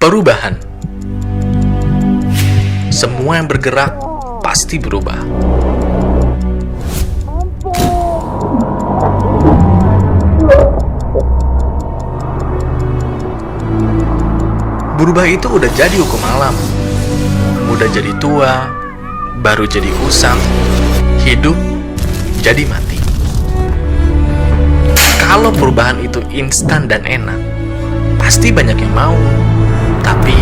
Perubahan. Semua yang bergerak pasti berubah. Berubah itu udah jadi hukum alam. Udah jadi tua, baru jadi usang, hidup jadi mati. Kalau perubahan itu instan dan enak, pasti banyak yang mau. Tapi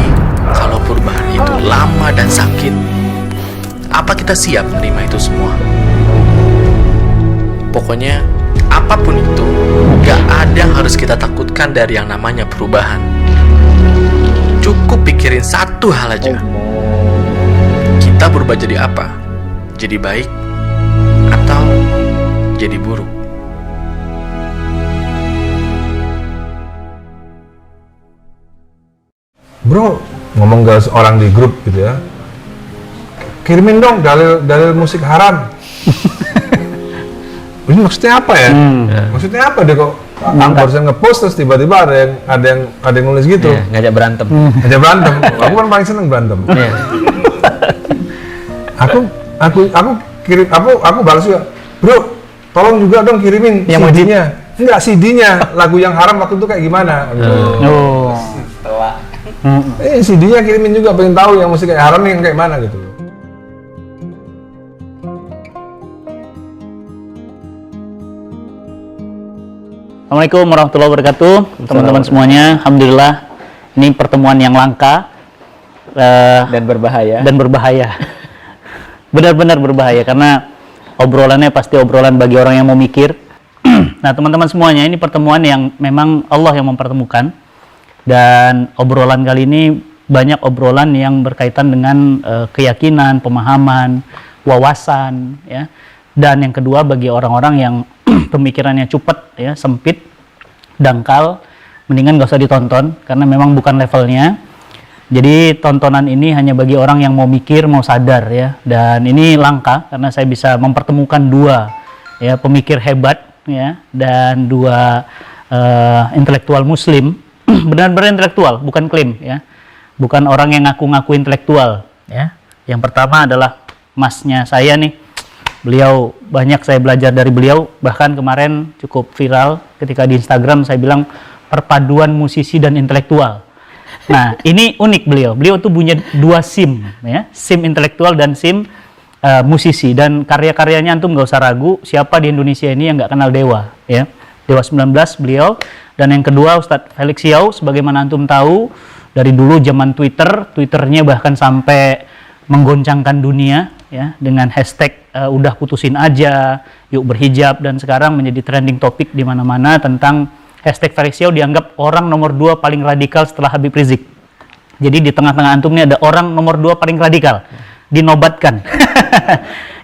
kalau perubahan itu lama dan sakit, apa kita siap menerima itu semua? Pokoknya apapun itu, gak ada yang harus kita takutkan dari yang namanya perubahan. Cukup pikirin satu hal aja. Kita berubah jadi apa? Jadi baik atau jadi buruk? Bro, ngomong ke orang di grup gitu ya, kirimin dong dalil musik haram. Ini maksudnya apa ya? Maksudnya apa deh kok? Barusan ngepost terus tiba-tiba ada yang nulis gitu. Ngajak berantem. Ngajak berantem. Aku kan paling seneng berantem. Aku balas juga, bro, tolong juga dong kirimin yang CD-nya. Enggak, CD-nya lagu yang haram waktu itu kayak gimana? CD-nya kirimin juga, pengen tahu yang musik kayak haram yang kayak mana gitu. Assalamualaikum warahmatullahi wabarakatuh, teman-teman semuanya. Alhamdulillah, ini pertemuan yang langka Dan berbahaya. Benar-benar berbahaya karena obrolannya pasti obrolan bagi orang yang mau mikir. Nah, teman-teman semuanya, ini pertemuan yang memang Allah yang mempertemukan. Dan obrolan kali ini banyak obrolan yang berkaitan dengan keyakinan, pemahaman, wawasan, ya. Dan yang kedua bagi orang-orang yang pemikirannya cepet, ya, sempit, dangkal, mendingan gak usah ditonton karena memang bukan levelnya. Jadi tontonan ini hanya bagi orang yang mau mikir, mau sadar, ya. Dan ini langka karena saya bisa mempertemukan dua, ya, pemikir hebat, ya, dan dua intelektual Muslim. Benar-benar intelektual, bukan klaim, ya. Bukan orang yang ngaku-ngaku intelektual, ya. Yang pertama adalah masnya saya nih. Beliau banyak saya belajar dari beliau, bahkan kemarin cukup viral ketika di Instagram saya bilang perpaduan musisi dan intelektual. Nah, ini unik beliau. Beliau tuh punya dua SIM, ya. SIM intelektual dan SIM musisi, dan karya-karyanya antum nggak usah ragu siapa di Indonesia ini yang nggak kenal Dewa, ya. Dewa 19 beliau. Dan yang kedua Ustadz Felix Xiao, sebagaimana antum tahu dari dulu zaman Twitternya bahkan sampai menggoncangkan dunia, ya, dengan hashtag udah putusin aja, yuk berhijab, dan sekarang menjadi trending topik di mana-mana tentang hashtag Felix Xiao dianggap orang nomor 2 paling radikal setelah Habib Rizik. Jadi di tengah-tengah antum ini ada orang nomor 2 paling radikal, dinobatkan.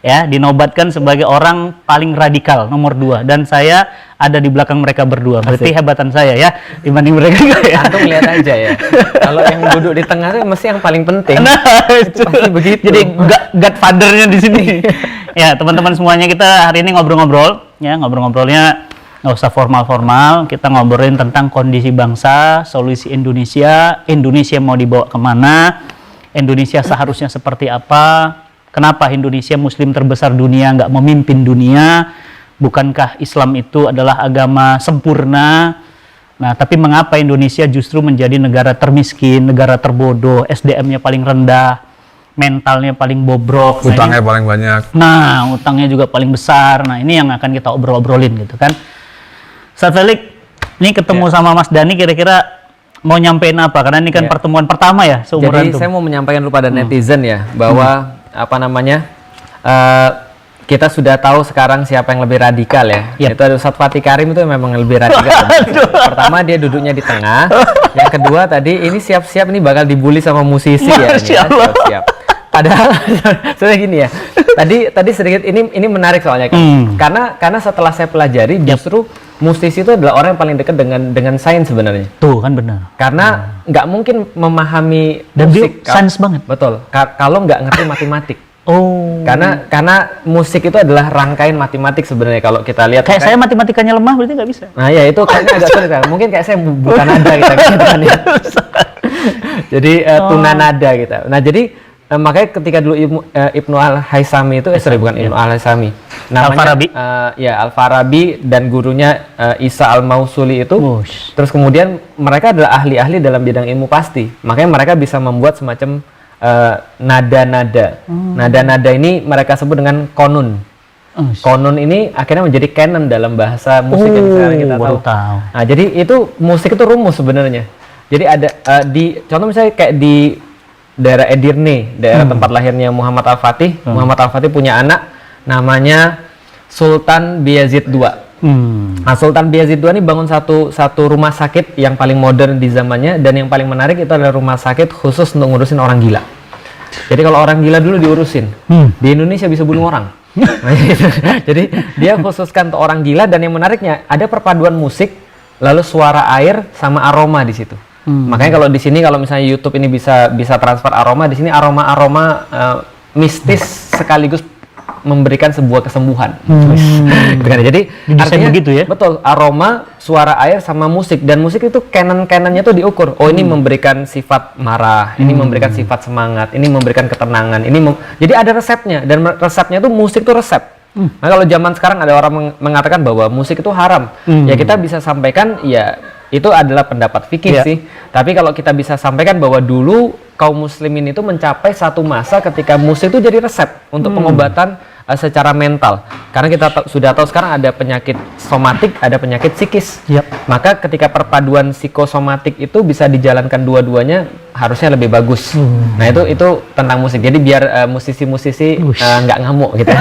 Ya, dinobatkan sebagai orang paling radikal nomor 2, dan saya ada di belakang mereka berdua. Berarti hebatan saya, ya, dibanding mereka, ya. Antum lihat aja, ya. Kalau yang duduk di tengah itu mesti yang paling penting. Nah, itu pasti begitu. Jadi godfather-nya di sini. Ya, teman-teman semuanya, kita hari ini ngobrol-ngobrol, ya, ngobrol-ngobrolnya nggak usah formal-formal. Kita ngobrolin tentang kondisi bangsa, solusi Indonesia mau dibawa kemana, Indonesia seharusnya seperti apa. Kenapa Indonesia muslim terbesar dunia nggak memimpin dunia? Bukankah Islam itu adalah agama sempurna? Nah, tapi mengapa Indonesia justru menjadi negara termiskin, negara terbodoh, SDM-nya paling rendah, mentalnya paling bobrok, Utangnya paling banyak. Nah, utangnya juga paling besar. Nah, ini yang akan kita obrol-obrolin gitu kan. Ustaz Felix, ini ketemu sama Mas Dhani, kira-kira mau nyampein apa? Karena ini kan pertemuan pertama ya seumuran. Jadi saya mau menyampaikan kepada netizen ya bahwa kita sudah tahu sekarang siapa yang lebih radikal, ya. Itu ada Ustadz Fatih Karim, itu memang lebih radikal. Pertama dia duduknya di tengah, yang kedua tadi ini siap-siap nih bakal dibully sama musisi, ya. Siap-siap. Padahal saya gini ya. Tadi sedikit ini menarik soalnya kan. Karena setelah saya pelajari justru musisi itu adalah orang yang paling dekat dengan sains sebenarnya. Tuh kan benar. Karena nggak mungkin memahami dan musik. sains banget. Betul. Kalau nggak ngerti matematik. Oh. Karena musik itu adalah rangkaian matematik sebenarnya kalau kita lihat. Kayak saya matematikanya lemah berarti nggak bisa. Nah ya itu kayaknya agak sulit kan. Mungkin kayak saya bukan nada kita kan ya. Jadi tunanada gitu. Nah jadi makanya ketika dulu Ibnu Al-Haisami itu bukan Ibnu Al-Haisami. Al-Farabi. Ya Al-Farabi dan gurunya Isa Al-Mausuli itu. Terus kemudian mereka adalah ahli-ahli dalam bidang ilmu pasti. Makanya mereka bisa membuat semacam nada-nada. Nada-nada ini mereka sebut dengan konun. Konun ini akhirnya menjadi canon dalam bahasa musik yang sekarang kita tahu. Nah, jadi itu musik itu rumus sebenarnya. Jadi ada contoh misalnya kayak di daerah Edirne, daerah tempat lahirnya Muhammad Al-Fatih. Muhammad Al-Fatih punya anak namanya Sultan Bayezid II. Nah, Sultan Bayezid II ini bangun satu rumah sakit yang paling modern di zamannya, dan yang paling menarik itu adalah rumah sakit khusus untuk ngurusin orang gila. Jadi kalau orang gila dulu diurusin, di Indonesia bisa bunuh orang. Nah, gitu. Jadi dia khususkan untuk orang gila, dan yang menariknya ada perpaduan musik, lalu suara air sama aroma di situ. Makanya kalau di sini, kalau misalnya YouTube ini bisa transfer aroma, di sini aroma mistis sekaligus memberikan sebuah kesembuhan. Jadi artinya begitu ya? Betul, aroma, suara air sama musik, dan musik itu canon-canonnya tuh diukur. Oh, ini memberikan sifat marah, ini memberikan sifat semangat, ini memberikan ketenangan, jadi ada resepnya, dan resepnya tuh musik tuh resep. Nah, kalau zaman sekarang ada orang mengatakan bahwa musik itu haram, ya kita bisa sampaikan ya itu adalah pendapat fikih sih. Tapi kalau kita bisa sampaikan bahwa dulu kaum muslimin itu mencapai satu masa ketika musik itu jadi resep untuk pengobatan secara mental. Karena kita sudah tahu sekarang ada penyakit somatik, ada penyakit psikis. Maka ketika perpaduan psikosomatik itu bisa dijalankan dua-duanya, harusnya lebih bagus. Nah, itu tentang musik. Jadi biar musisi-musisi nggak ngamuk gitu.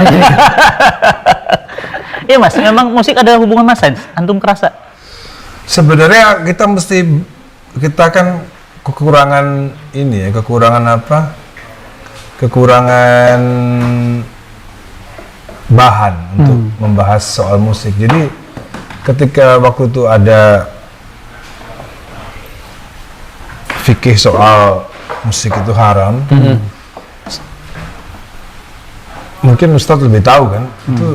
Iya Mas, memang musik ada hubungan Mas Sains. Antum kerasa? Sebenarnya kita kan kekurangan ini ya, kekurangan bahan untuk membahas soal musik. Jadi ketika waktu itu ada fikih soal musik itu haram, mungkin Ustadz lebih tahu kan, itu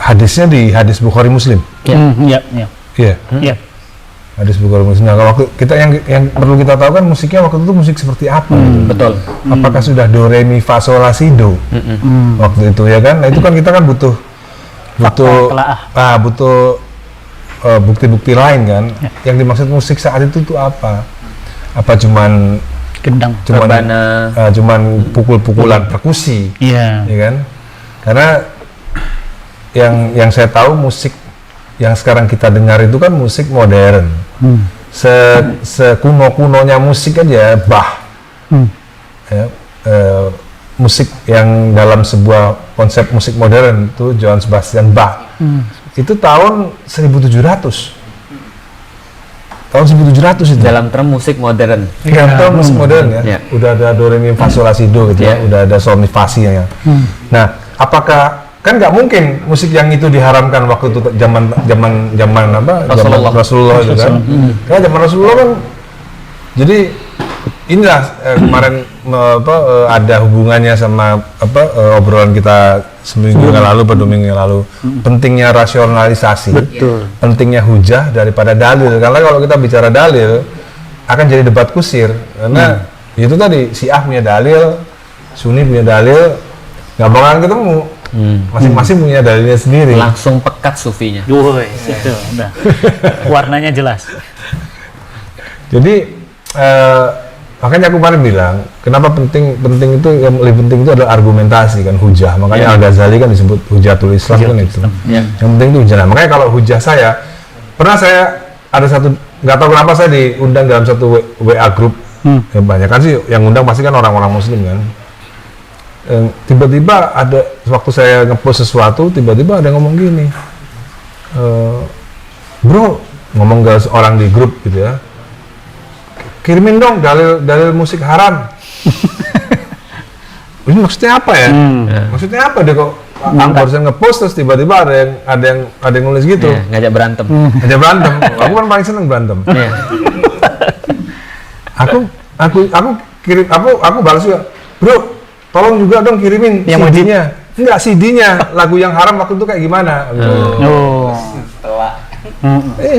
hadisnya di hadis Bukhari Muslim. Iya. Hadis Bukhari Muslim. Nah, waktu kita yang perlu kita tahu kan musiknya waktu itu musik seperti apa? Betul. Apakah sudah do re mi fa sol la si do waktu itu ya kan? Nah, itu kan kita kan butuh bukti-bukti lain kan? Yang dimaksud musik saat itu tuh apa? Apa cuman gendang, cuman pukul-pukulan perkusi? Ya kan? Karena yang saya tahu musik yang sekarang kita dengar itu kan musik modern. Sekuno-kunonya musik aja Bach. Musik yang dalam sebuah konsep musik modern itu Johann Sebastian Bach. Itu tahun 1700. Tahun 1700 itu. Dalam term musik modern. Dalam term musik modern ya. Udah ada do re mi fa sol la si do gitu ya. Udah ada sol mi fa si ya. Nah, apakah kan nggak mungkin musik yang itu diharamkan waktu itu zaman Rasulullah itu kan? Karena zaman Rasulullah kan, jadi inilah kemarin ada hubungannya sama obrolan kita seminggu yang lalu, atau 2 minggu yang lalu, pentingnya rasionalisasi, pentingnya hujah daripada dalil. Karena kalau kita bicara dalil akan jadi debat kusir, karena itu tadi Syiah punya dalil, Sunni punya dalil, nggak bakalan ketemu. Masing-masing punya dalilnya sendiri. Langsung pekat sufinya. Itu udah. Warnanya jelas. Jadi makanya aku kemarin bilang, kenapa penting itu, yang lebih penting itu adalah argumentasi kan, hujah. Makanya Al-Ghazali kan disebut hujatul Islam kan itu. Yang penting itu hujah. Makanya kalau hujah saya ada satu, nggak tahu kenapa saya diundang dalam satu WA group. Ya, banyak kan sih yang undang pasti kan orang-orang muslim kan. Tiba-tiba ada, waktu saya ngepost sesuatu, tiba-tiba ada yang ngomong gini, bro, ngomong ke orang di grup gitu ya, kirimin dong dalil musik haram. Ini maksudnya apa ya? Maksudnya apa deh kok? Barusan ngepost terus tiba-tiba ada yang nulis gitu. Ngajak berantem. Aku kan paling seneng berantem. Aku kirim, aku balas juga, bro, tolong juga dong kirimin Yang CD-nya. Enggak, CD-nya, lagu yang haram waktu itu kayak gimana? Oh.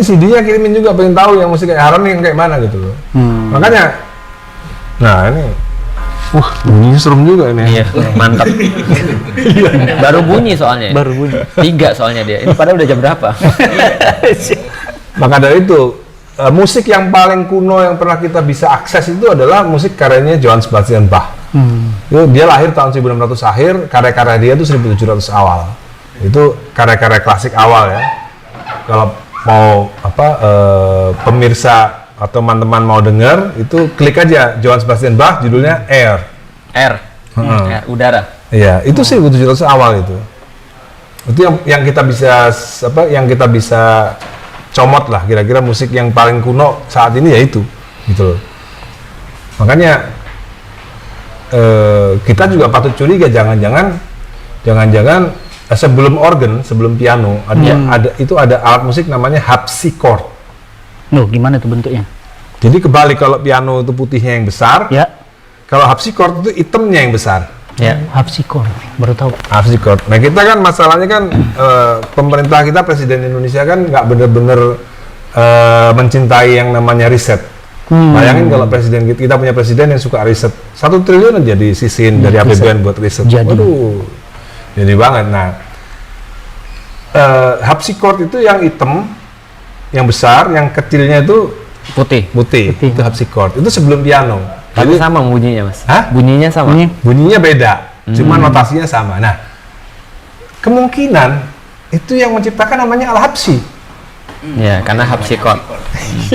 CD-nya kirimin juga, pengen tahu yang musik kayak haram nih yang kayak mana gitu loh. Makanya, nah ini, bunyinya serem juga ini. Iya, mantap. Baru bunyi soalnya. Baru bunyi. 3 soalnya dia. Ini padahal udah jam berapa? Maka dari itu, musik yang paling kuno yang pernah kita bisa akses itu adalah musik karyanya Johann Sebastian Bach. Itu dia lahir tahun 1600 akhir, karya-karya dia itu 1700 awal. Itu karya-karya klasik awal ya. Kalau mau pemirsa atau teman-teman mau dengar, itu klik aja Johann Sebastian Bach, judulnya Air. Air, udara. Iya, itu 1700 awal itu. Itu yang kita bisa yang kita bisa comot lah, kira-kira musik yang paling kuno saat ini ya itu, gitu loh. Makanya kita juga patut curiga, jangan-jangan sebelum organ, sebelum piano ada alat musik namanya harpsichord. Loh, gimana tuh bentuknya? Jadi kebalik, kalau piano itu putihnya yang besar, Ya. kalau harpsichord itu hitamnya yang besar. Ya. Harpsichord, baru tahu. Harpsichord. Nah kita kan masalahnya kan pemerintah kita, Presiden Indonesia kan nggak bener-bener mencintai yang namanya riset. Bayangin kalau presiden kita punya presiden yang suka riset, 1 triliun aja disisihin dari APBN buat riset. Jadi. Waduh, jadi banget. Nah, harpsichord itu yang hitam, yang besar, yang kecilnya itu Putih. itu harpsichord. Itu sebelum piano. Tapi Jadi sama bunyinya, Mas. Hah? Bunyinya sama. bunyinya beda, cuma notasinya sama. Nah, kemungkinan itu yang menciptakan namanya al-habsi. Ya, karena harpsichord.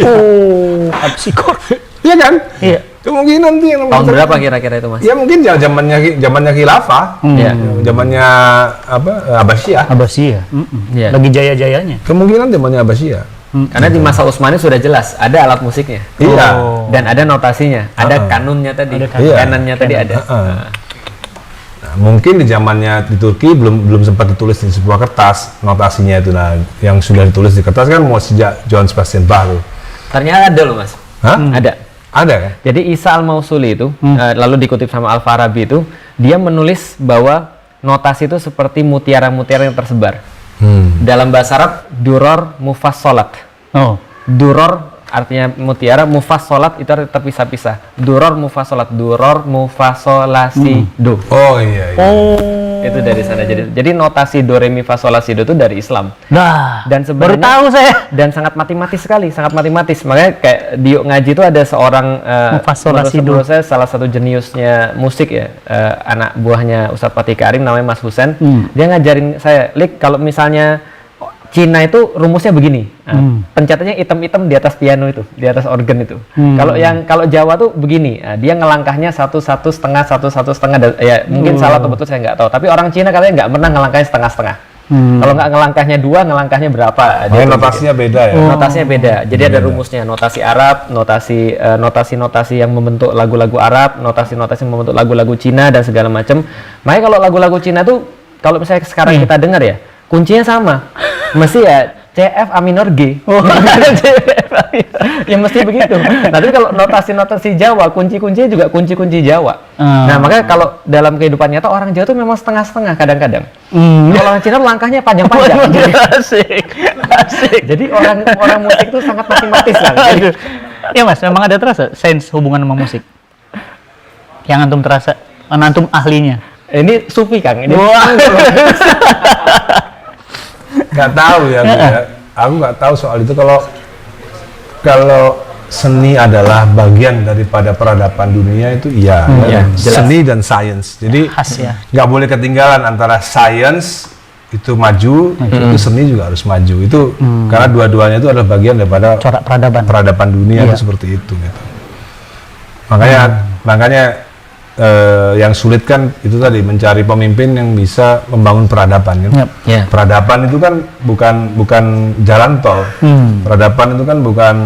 Oh, harpsichord. Iya kan? Iya. Kemungkinan tuh yang Tahun berapa kira-kira itu, Mas? Ya mungkin zamannya khilafah, Ya. zamannya Abbasiyah. Abbasiyah. Iya. Lagi jaya-jayanya. Kemungkinan zamannya Abbasiyah. Karena di masa Utsmani sudah jelas ada alat musiknya. Iya. Dan ada notasinya, ada kanunnya tadi, Iya. kanannya tadi ada. Nah, mungkin di zamannya di Turki belum sempat ditulis di sebuah kertas notasinya itu. Nah, yang sudah ditulis di kertas kan mau sejak Johann Sebastian Bach tuh. Ternyata ada loh, Mas. Hah? Ada. Ada kan? Jadi Isa al-Mausuli itu, lalu dikutip sama Al-Farabi itu, dia menulis bahwa notasi itu seperti mutiara-mutiara yang tersebar. Dalam bahasa Arab, duror mufassolat. Oh. Duror artinya mutiara, mufassolat itu artinya terpisah-pisah. Duror mufassolasi do. Oh iya. Itu dari sana. Jadi notasi do re mi fa sol la si do itu dari Islam. Nah, Dan baru sebenarnya tahu saya. dan sangat matematis sekali, sangat matematis. Makanya kayak di ngaji itu ada seorang menurut saya salah satu jeniusnya musik ya, anak buahnya Ustadz Fatih Karim namanya Mas Husen. Dia ngajarin saya, Lik, kalau misalnya Cina itu rumusnya begini, pencatatnya hitam-hitam di atas piano itu, di atas organ itu. Kalau Jawa tuh begini, dia ngelangkahnya satu setengah, ya mungkin salah atau betul saya nggak tahu. Tapi orang Cina katanya nggak pernah ngelangkahnya setengah-setengah. Kalau nggak ngelangkahnya 2, ngelangkahnya berapa? Dia tuh notasinya beda ya. Notasinya beda. Jadi ada rumusnya, notasi Arab, notasi-notasi yang membentuk lagu-lagu Arab, notasi-notasi yang membentuk lagu-lagu Cina dan segala macam. Makanya kalau lagu-lagu Cina tuh kalau misalnya sekarang kita dengar ya, kuncinya sama. Mesti ya CF A minor G. Ya mesti begitu. Nah, tapi kalau notasi-notasi Jawa, kunci-kuncinya juga kunci-kunci Jawa. Nah, makanya kalau dalam kehidupan nyata orang Jawa tuh memang setengah-setengah kadang-kadang. Kalau orang Cina langkahnya panjang-panjang. Asik. Jadi orang musik itu sangat matematis lah. Jadi, Ya Mas, memang ada terasa sense hubungan sama musik. Yang antum terasa, antum ahlinya. ini sufi Kang. Ini Nggak tahu ya, aku nggak tahu soal itu. Kalau seni adalah bagian daripada peradaban dunia itu iya, seni dan sains. Jadi Khas ya. nggak boleh ketinggalan antara sains itu maju, itu seni juga harus maju. Itu karena dua-duanya itu adalah bagian daripada Corak peradaban dunia Iya. itu seperti itu gitu. Makanya yang sulit kan itu tadi, mencari pemimpin yang bisa membangun peradaban kan. Yep. Ya. Peradaban itu kan bukan jalan tol. Peradaban itu kan bukan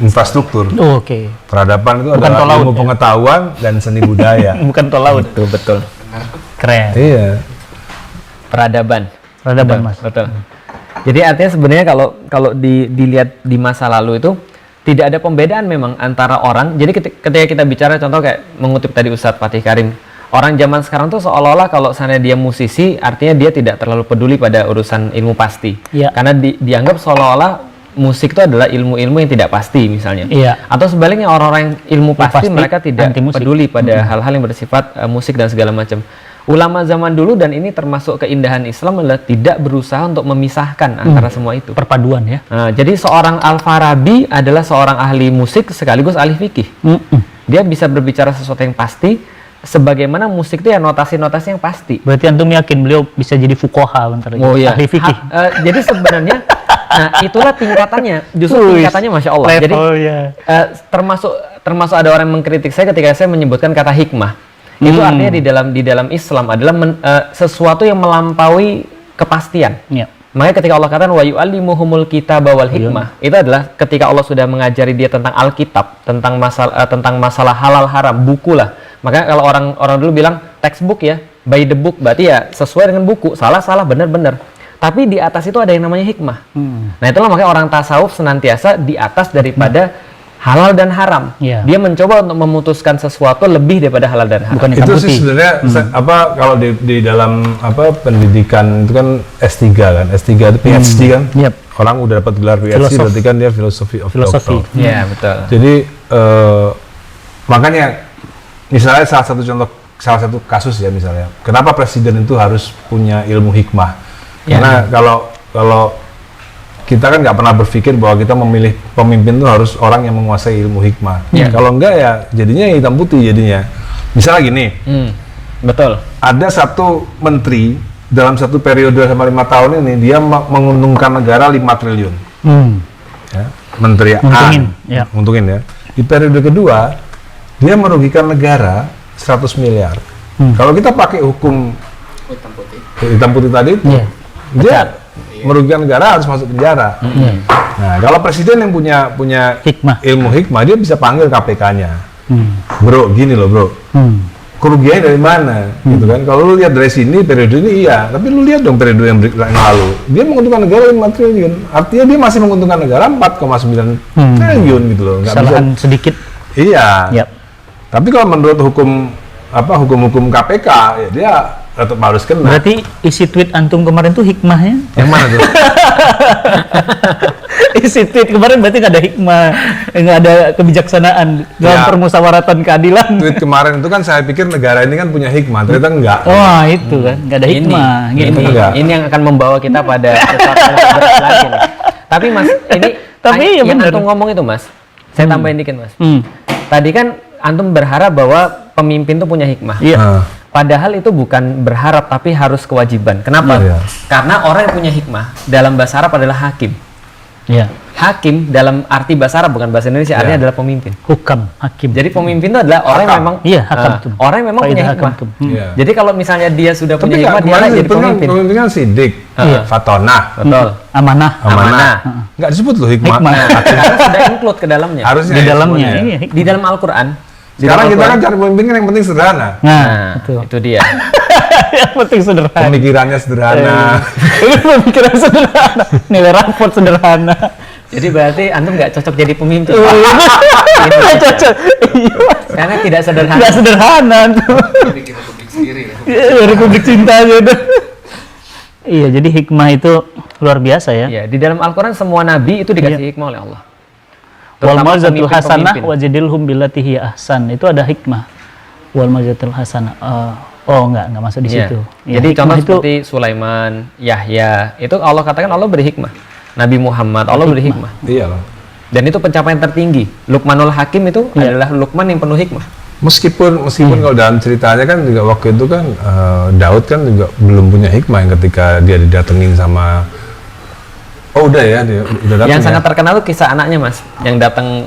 infrastruktur. Oh, oke. Peradaban itu Bukan tol adalah laut, ilmu ya? pengetahuan dan seni budaya. Bukan tol laut. betul. Keren. Iya. Peradaban. Peradaban, Mas. Betul. Jadi artinya sebenarnya kalau dilihat di masa lalu itu tidak ada pembedaan memang antara orang. Jadi ketika kita bicara contoh kayak mengutip tadi Ustadz Fatih Karim, orang zaman sekarang tuh seolah-olah kalau misalnya dia musisi, artinya dia tidak terlalu peduli pada urusan ilmu pasti. Iya. Karena dianggap seolah-olah musik itu adalah ilmu-ilmu yang tidak pasti misalnya. Iya. Atau sebaliknya orang-orang yang ilmu pasti, Pasti, mereka tidak anti musik. peduli pada hal-hal yang bersifat musik dan segala macam. Ulama zaman dulu, dan ini termasuk keindahan Islam, adalah tidak berusaha untuk memisahkan antara semua itu. Perpaduan ya. Nah, jadi seorang Al-Farabi adalah seorang ahli musik sekaligus ahli fikih. Dia bisa berbicara sesuatu yang pasti, sebagaimana musik itu ya notasi-notasi yang pasti. Berarti antum yakin beliau bisa jadi fuqaha bentar lagi. Oh iya. Ahli fikih. Jadi sebenarnya, nah itulah tingkatannya. Justru tingkatannya Masya Allah. Jadi termasuk ada orang yang mengkritik saya ketika saya menyebutkan kata hikmah. Itu artinya di dalam Islam adalah sesuatu yang melampaui kepastian. Iya. Makanya ketika Allah katakan wa yu'allimuhumul kitaba wal hikmah, itu adalah ketika Allah sudah mengajari dia tentang Alkitab, tentang masalah halal haram, buku lah. Makanya kalau orang dulu bilang textbook ya, by the book, berarti ya sesuai dengan buku, salah benar. Tapi di atas itu ada yang namanya hikmah. Nah, itulah makanya orang tasawuf senantiasa di atas daripada halal dan haram. Iya. Dia mencoba untuk memutuskan sesuatu lebih daripada halal dan haram. Bukan hitam Itu putih. sih sebenarnya kalau di dalam pendidikan itu kan S3 kan, S3 itu PhD kan. Yep. Orang udah dapat gelar PhD Filosof. berarti kan dia filosofi of Filosofi. doctor. Iya, betul. Jadi makanya misalnya salah satu kasus ya misalnya, kenapa presiden itu harus punya ilmu hikmah? Ya. Karena kalau kita kan nggak pernah berpikir bahwa kita memilih pemimpin itu harus orang yang menguasai ilmu hikmah. Ya. Kalau enggak ya jadinya hitam putih jadinya. Misalnya gini, Betul. ada satu menteri dalam satu periode sama 5 tahun ini dia menguntungkan negara 5 triliun. Ya, menteri Untungin, A, ya. untungin ya. Di periode kedua dia merugikan negara 100 miliar. Kalau kita pakai hukum hitam putih tadi itu, Iya. dia merugikan negara harus masuk penjara. Nah, kalau presiden yang punya Hikmah. ilmu hikmah, dia bisa panggil KPK-nya. Bro, gini loh bro, kerugiannya dari mana? Gitu kan? Kalau lu lihat dari sini periode ini iya, tapi lu lihat dong periode yang lalu, dia menguntungkan negara 5 triliun. Artinya dia masih menguntungkan negara 4,9 triliun gitu loh. Nggak Kesalahan sedikit. Iya. Yap. Tapi kalau menurut hukum KPK, ya dia tetap harus kena. Berarti isi tweet antum kemarin tuh hikmahnya? Yang mana tuh? Isi tweet kemarin berarti nggak ada hikmah, nggak ada kebijaksanaan dalam Ya. permusyawaratan keadilan. Tweet kemarin itu kan saya pikir negara ini kan punya hikmah, ternyata enggak. Wah itu kan nggak ada hikmah. Gitu. Enggak. Ini yang akan membawa kita pada sesuatu yang lebih berat lagi nih. Tapi Mas, ini Tapi iya yang bener. antum ngomong itu Mas, saya tambahin dikit Mas. Hmm. Tadi kan antum berharap bahwa pemimpin itu punya hikmah. Iya. Nah, Padahal itu bukan berharap tapi harus kewajiban. Kenapa? Iya. Karena orang yang punya hikmah dalam bahasa Arab adalah hakim. Iya. Hakim dalam arti bahasa Arab bukan bahasa Indonesia, artinya adalah pemimpin. Hukam, hakim. Jadi pemimpin itu adalah orang yang Hakam. memang Iya, hakam tuh. orang yang memang punya Faidah hikmah. hakam tuh. iya. Jadi kalau misalnya dia sudah Tapi punya nggak, hikmah, dia kemarin jadi itu kan pemimpin. pemimpin kan Sidik, Iya. Fatona, Betul. Amanah. Amanah. Nggak disebut loh hikmah. Hikmah. Karena sudah include ke dalamnya. Harusnya Di ya, dalamnya. semuanya. Iya, hikmah. Di dalam Al-Qur'an. Di Sekarang dalam kita kan Al-Qur'an. cari pemimpin kan yang penting sederhana. Nah, Nah, itu dia. yang penting sederhana. Pemikirannya sederhana. Ini pemikiran sederhana. Nilai raport sederhana. Jadi berarti antum nggak cocok jadi pemimpin. Nggak cocok. Iya. Karena tidak sederhana. Nggak sederhana tuh. Iya, Republik cinta gitu. Iya, jadi hikmah itu luar biasa ya. Ya, di dalam Al-Qur'an semua nabi itu dikasih hikmah oleh Allah. Wal Terutama mau'izatul hasanah pemimpin-pemimpin. wajadilhum billati hiya ahsan. Itu ada hikmah. Wal mau'izatul hasanah. Oh, enggak masuk di Iya. situ. Ya, Jadi hikmah contoh itu seperti Sulaiman, Yahya, itu Allah katakan Allah beri hikmah. Nabi Muhammad, Allah beri hikmah. Iya loh. Dan itu pencapaian tertinggi. Luqmanul Hakim itu adalah Luqman yang penuh hikmah. Meskipun kalau dalam ceritanya kan juga waktu itu kan Daud kan juga belum punya hikmah yang ketika dia didatengin sama udah ya dia udah datang. Yang ya? sangat terkenal tuh kisah anaknya Mas, yang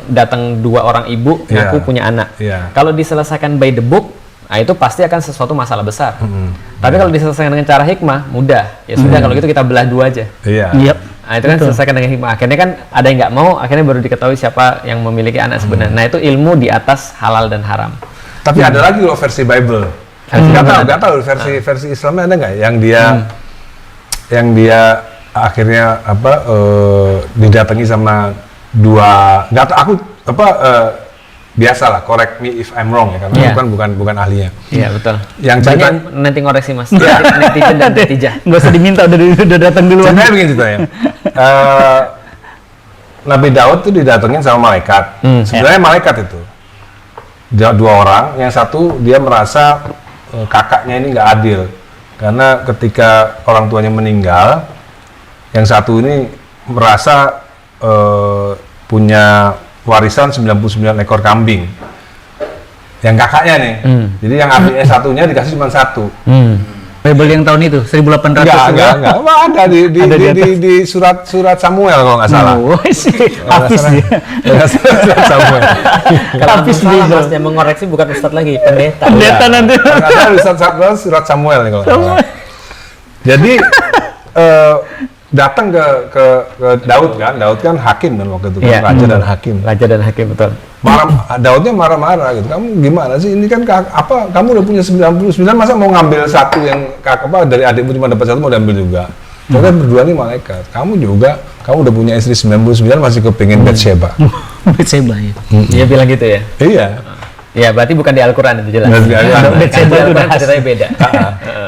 datang dua orang ibu Iya. ngaku punya anak. Iya. Kalau diselesaikan by the book, nah itu pasti akan sesuatu masalah besar. Tapi kalau diselesaikan dengan cara hikmah, mudah. Ya sudah kalau gitu kita belah dua aja. Iya. Yep. Nah itu kan selesaikan dengan hikmah. Akhirnya kan ada yang nggak mau, akhirnya baru diketahui siapa yang memiliki anak sebenarnya. Nah itu ilmu di atas halal dan haram. Tapi ada lagi loh versi Bible. Nggak tahu versi Islamnya ada nggak yang dia akhirnya didatangi sama nggak tahu aku biasalah, correct me if I'm wrong ya, karena Iya. aku kan bukan ahlinya. Iya betul. Yang Banyak cerita- nanti ngoreksi mas. Netizen dan netijah. Nggak usah diminta, udah datang duluan. Sebenarnya begini ceritanya. Nabi Daud tuh didatengin sama malaikat. Sebenarnya malaikat itu dua orang. Yang satu dia merasa kakaknya ini nggak adil karena ketika orang tuanya meninggal, yang satu ini merasa punya warisan 99 ekor kambing. Yang kakaknya nih. Jadi yang adiknya satunya dikasih cuma satu. Bible yang tahun itu 1800. Enggak. Wah, ada di surat Samuel kalau nggak salah. Oh, sih. Habis Kalau dia. nggak salah, surat Samuel. Kalau Habis salah Bible. mas yang mengoreksi bukan ustadz lagi, pendeta. Pendeta nanti. Kalau nggak salah surat Samuel nih kalau nggak salah. Jadi datang ke Daud kan hakim dan waktu itu kan Iya. raja dan hakim. Raja dan hakim betul. Daudnya marah-marah gitu. Kamu gimana sih? Ini kan kamu udah punya 99, masa mau ngambil satu yang dari adikmu cuma dapat satu mau diambil juga. Ternyata berdua nih malaikat. Kamu udah punya istri 99 masih kepingin Bathsheba. Bathsheba ya. Dia bilang gitu ya. Iya. Ya berarti bukan di Al-Quran itu jelas. Nggak di Al-Quran. Kalau Bathsheba di itu Al-Quran udah ceritanya beda.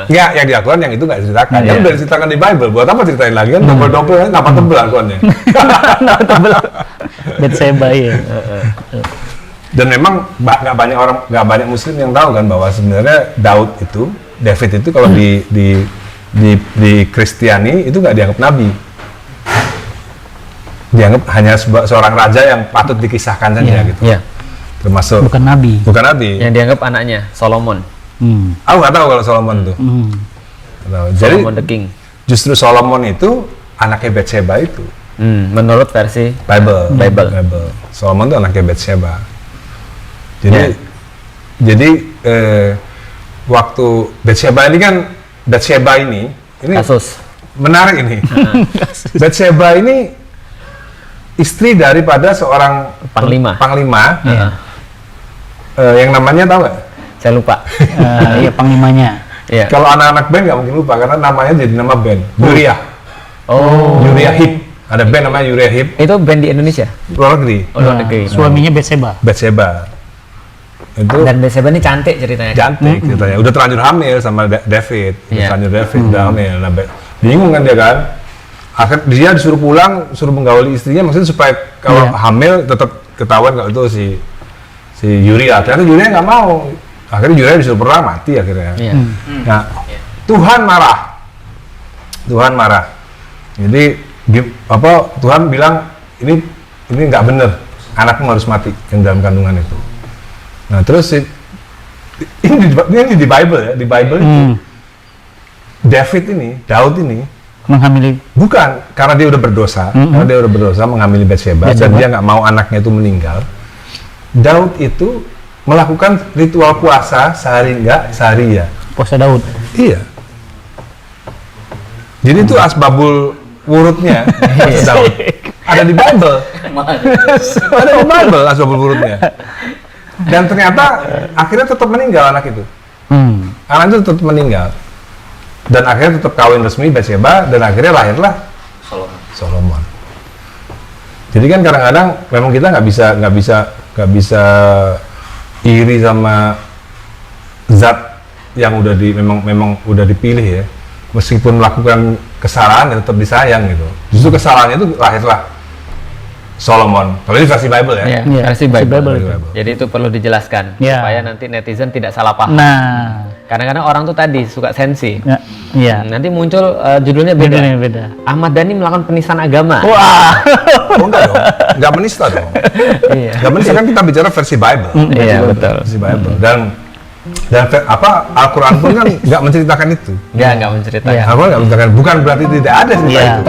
Enggak, yang di Al-Quran yang itu nggak diceritakan. Yang udah diceritakan di Bible. Buat apa ceritain lagi kan double-double kan tambah tebel Al-Qurannya. Bathsheba ya. Dan memang nggak banyak Muslim yang tahu kan bahwa sebenarnya David itu kalau di Kristiani itu nggak dianggap nabi, dianggap hanya seorang raja yang patut dikisahkan saja gitu. Iya. Termasuk Bukan nabi. bukan nabi. Yang dianggap anaknya Solomon. Aku nggak tahu kalau Solomon tuh. Nggak tahu. Jadi Solomon the King. justru Solomon itu anaknya Bathsheba itu. Menurut versi Bible. Solomon itu anaknya Bathsheba. Jadi waktu Bathsheba ini kasus. menarik ini. Bathsheba ini istri daripada seorang Panglima. yang namanya tahu nggak? Saya lupa. Iya, panglimanya. Iya. Kalau anak-anak band nggak mungkin lupa karena namanya jadi nama band. Uriah. Oh. Uriah Heep. Ada band namanya Uriah Heep. Itu band di Indonesia. Luar negeri. Oh, luar negeri. Suaminya Bathsheba. Bathsheba. Itu Dan Bathsheba ini cantik ceritanya. cantik ceritanya. Udah terlanjur hamil sama David. Iya. Udah hamil. Nah, bingung kan dia kan. Akhirnya dia disuruh pulang, suruh menggauli istrinya maksudnya supaya kalau hamil tetap ketahuan kalau itu si Uriah. Ternyata Uriah nggak mau. Akhirnya Uriah disuruh perang, mati akhirnya. Iya. Nah, Tuhan marah. Jadi Tuhan bilang ini nggak bener, anakmu harus mati yang dalam kandungan itu. Nah terus ini di Bible ya, di Bible itu Daud ini Menghamili. bukan karena dia udah berdosa, menghamili Bathsheba dan dia nggak mau anaknya itu meninggal. Daud itu melakukan ritual puasa sehari enggak, sehari ya. Puasa Daud. Iya. Jadi itu asbabul wurudnya Daud. Ada di Bible. Ada di Bible asbabul wurudnya. Dan ternyata akhirnya tetap meninggal anak itu. Anak itu tetap meninggal. Dan akhirnya tetap kawin resmi Bathsheba dan akhirnya lahirlah Solomon. Jadi kan kadang-kadang memang kita nggak bisa iri sama zat yang memang udah dipilih ya. Meskipun melakukan kesalahan ya tetap disayang gitu. Justru kesalahannya itu lahirlah Solomon. Kalau ini versi Bible ya. Iya, Iya, versi Bible. Bible itu. Jadi itu perlu dijelaskan Iya. supaya nanti netizen tidak salah paham. Nah, Kadang-kadang orang tuh tadi suka sensi. iya. Nanti muncul judulnya beda. Beda. Ahmad Dhani melakukan penistaan agama. Wah. Oh enggak dong. Enggak menista dong. Iya. Enggak menista kan kita bicara versi Bible. Iya, betul. Versi Bible. Dan Al-Quran pun kan nggak menceritakan itu. Nggak menceritakan. Iya. Al-Quran nggak menceritakan. Bukan berarti tidak ada cerita Iya. itu.